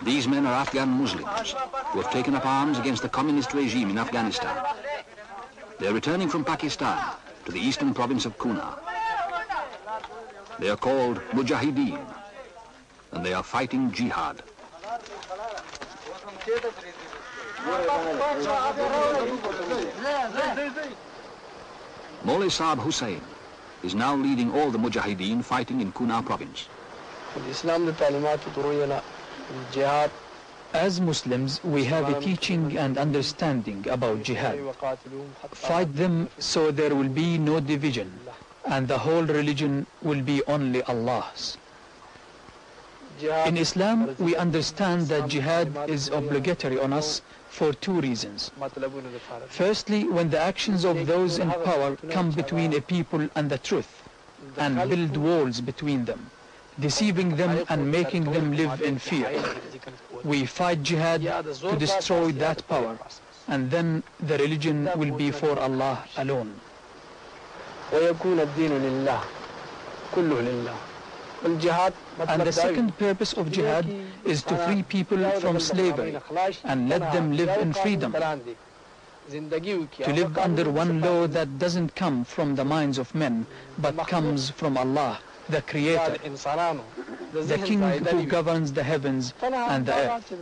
These men are Afghan Muslims who have taken up arms against the communist regime in Afghanistan. They are returning from Pakistan to the eastern province of Kunar. They are called Mujahideen, and they are fighting Jihad. Maulay Saab Hussain is now leading all the Mujahideen fighting in Kunar province. As Muslims, we have a teaching and understanding about jihad. Fight them so there will be no division, and the whole religion will be only Allah's. In Islam, we understand that jihad is obligatory on us for two reasons. Firstly, when the actions of those in power come between a people and the truth, and build walls between them, deceiving them and making them live in fear. We fight jihad to destroy that power, and then the religion will be for Allah alone. And the second purpose of jihad is to free people from slavery and let them live in freedom. To live under one law that doesn't come from the minds of men, but comes from Allah, the Creator, the King who governs the heavens and the earth.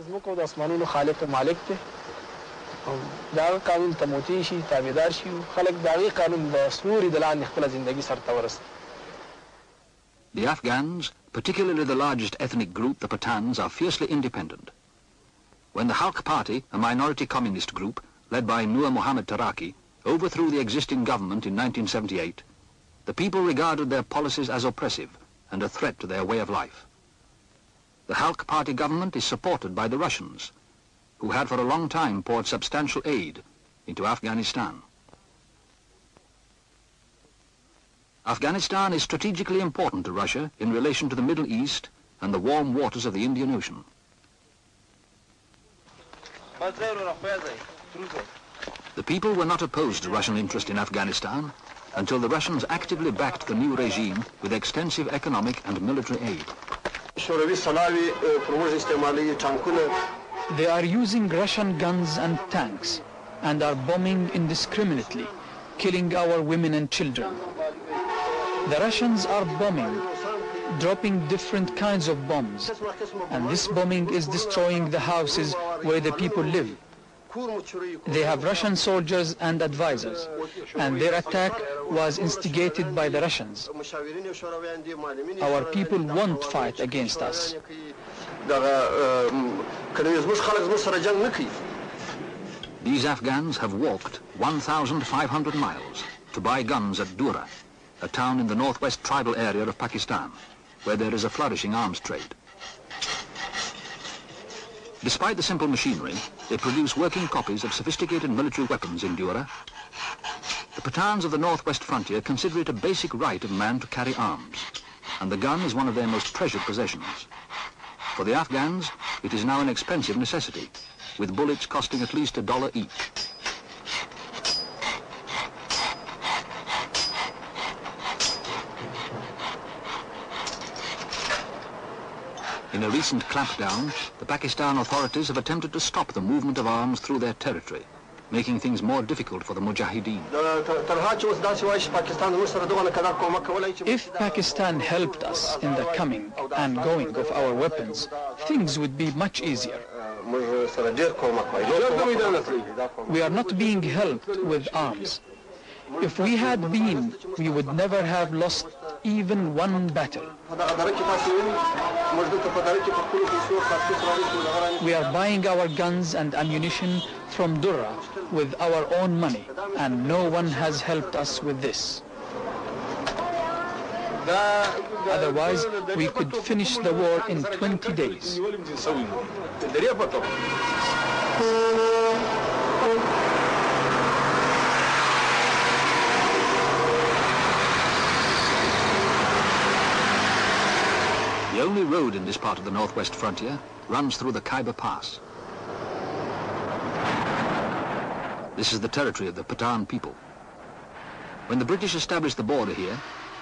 The Afghans, particularly the largest ethnic group, the Pathans, are fiercely independent. When the Halq Party, a minority communist group, led by Nur Muhammad Taraki, overthrew the existing government in 1978, the people regarded their policies as oppressive and a threat to their way of life. The Halq Party government is supported by the Russians, who had for a long time poured substantial aid into Afghanistan. Afghanistan is strategically important to Russia in relation to the Middle East and the warm waters of the Indian Ocean. The people were not opposed to Russian interest in Afghanistan until the Russians actively backed the new regime with extensive economic and military aid. They are using Russian guns and tanks and are bombing indiscriminately, killing our women and children. The Russians are bombing, dropping different kinds of bombs, and this bombing is destroying the houses where the people live. They have Russian soldiers and advisors, and their attack was instigated by the Russians. Our people won't fight against us. These Afghans have walked 1,500 miles to buy guns at Dura, a town in the northwest tribal area of Pakistan, where there is a flourishing arms trade. Despite the simple machinery, they produce working copies of sophisticated military weapons in Dura. The Pathans of the northwest frontier consider it a basic right of man to carry arms, and the gun is one of their most treasured possessions. For the Afghans, it is now an expensive necessity, with bullets costing at least $1 each. In a recent clampdown, the Pakistan authorities have attempted to stop the movement of arms through their territory, making things more difficult for the Mujahideen. If Pakistan helped us in the coming and going of our weapons, things would be much easier. We are not being helped with arms. If we had been, we would never have lost even one battle. We are buying our guns and ammunition from Dura with our own money, and no one has helped us with this. Otherwise, we could finish the war in 20 days. The only road in this part of the northwest frontier runs through the Khyber Pass. This is the territory of the Pathan people. When the British established the border here,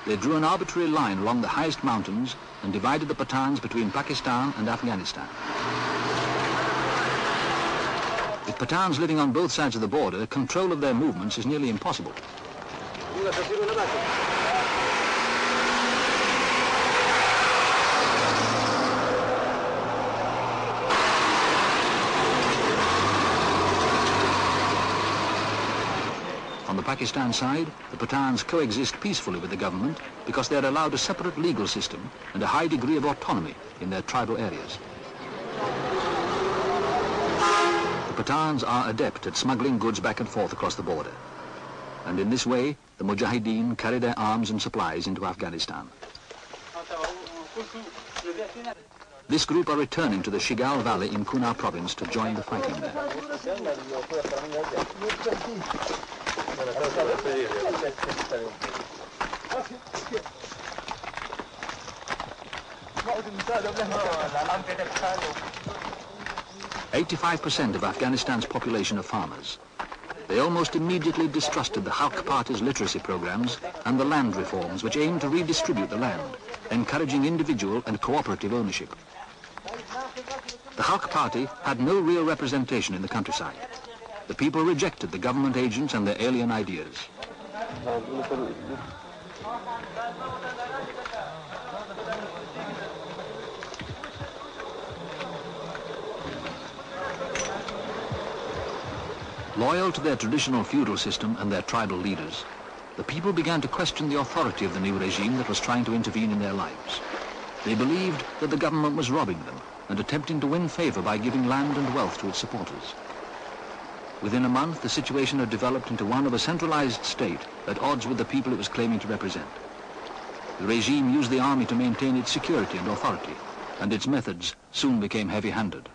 they drew an arbitrary line along the highest mountains and divided the Pathans between Pakistan and Afghanistan. With Pathans living on both sides of the border, control of their movements is nearly impossible. On the Pakistan side, the Pathans coexist peacefully with the government because they are allowed a separate legal system and a high degree of autonomy in their tribal areas. The Pathans are adept at smuggling goods back and forth across the border. And in this way, the Mujahideen carry their arms and supplies into Afghanistan. This group are returning to the Shigal Valley in Kunar province to join the fighting there. 85% of Afghanistan's population are farmers. They almost immediately distrusted the Halq Party's literacy programs and the land reforms which aimed to redistribute the land, encouraging individual and cooperative ownership. The Halq Party had no real representation in the countryside. The people rejected the government agents and their alien ideas. Loyal to their traditional feudal system and their tribal leaders, the people began to question the authority of the new regime that was trying to intervene in their lives. They believed that the government was robbing them and attempting to win favor by giving land and wealth to its supporters. Within a month, the situation had developed into one of a centralized state at odds with the people it was claiming to represent. The regime used the army to maintain its security and authority, and its methods soon became heavy-handed.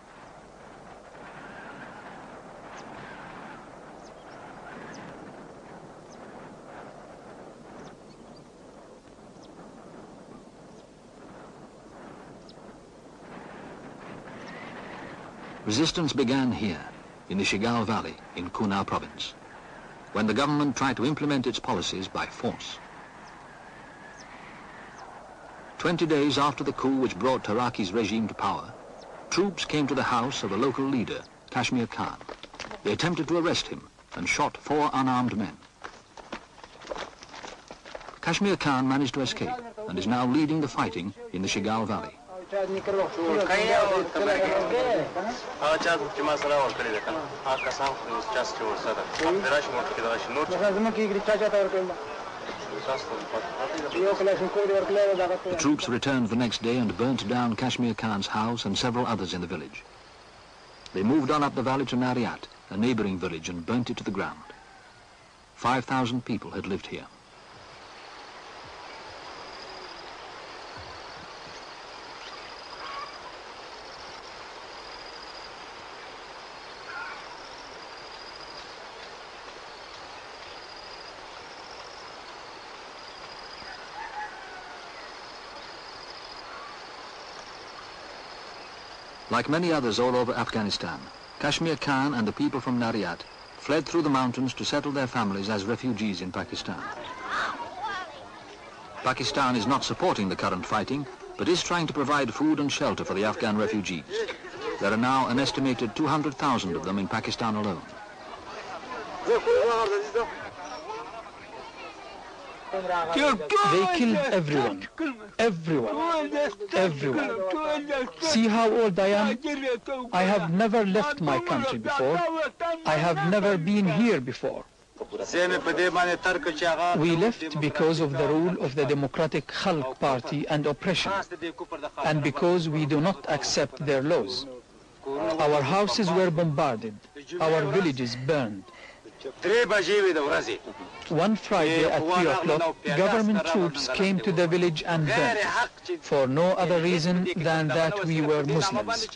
Resistance began here, in the Shigal Valley in Kunar province, when the government tried to implement its policies by force. 20 days after the coup which brought Taraki's regime to power, troops came to the house of a local leader, Kashmir Khan. They attempted to arrest him and shot 4 unarmed men. Kashmir Khan managed to escape and is now leading the fighting in the Shigal Valley. The troops returned the next day and burnt down Kashmir Khan's house and several others in the village. They moved on up the valley to Nariat, a neighboring village, and burnt it to the ground. 5,000 people had lived here. Like many others all over Afghanistan, Kashmir Khan and the people from Nariat fled through the mountains to settle their families as refugees in Pakistan. Pakistan is not supporting the current fighting, but is trying to provide food and shelter for the Afghan refugees. There are now an estimated 200,000 of them in Pakistan alone. They killed everyone. See how old I am? I have never left my country before. I have never been here before. We left because of the rule of the Democratic Halq Party and oppression, and because we do not accept their laws. Our houses were bombarded, our villages burned. One Friday at 3 o'clock, government troops came to the village and burnt it, for no other reason than that we were Muslims.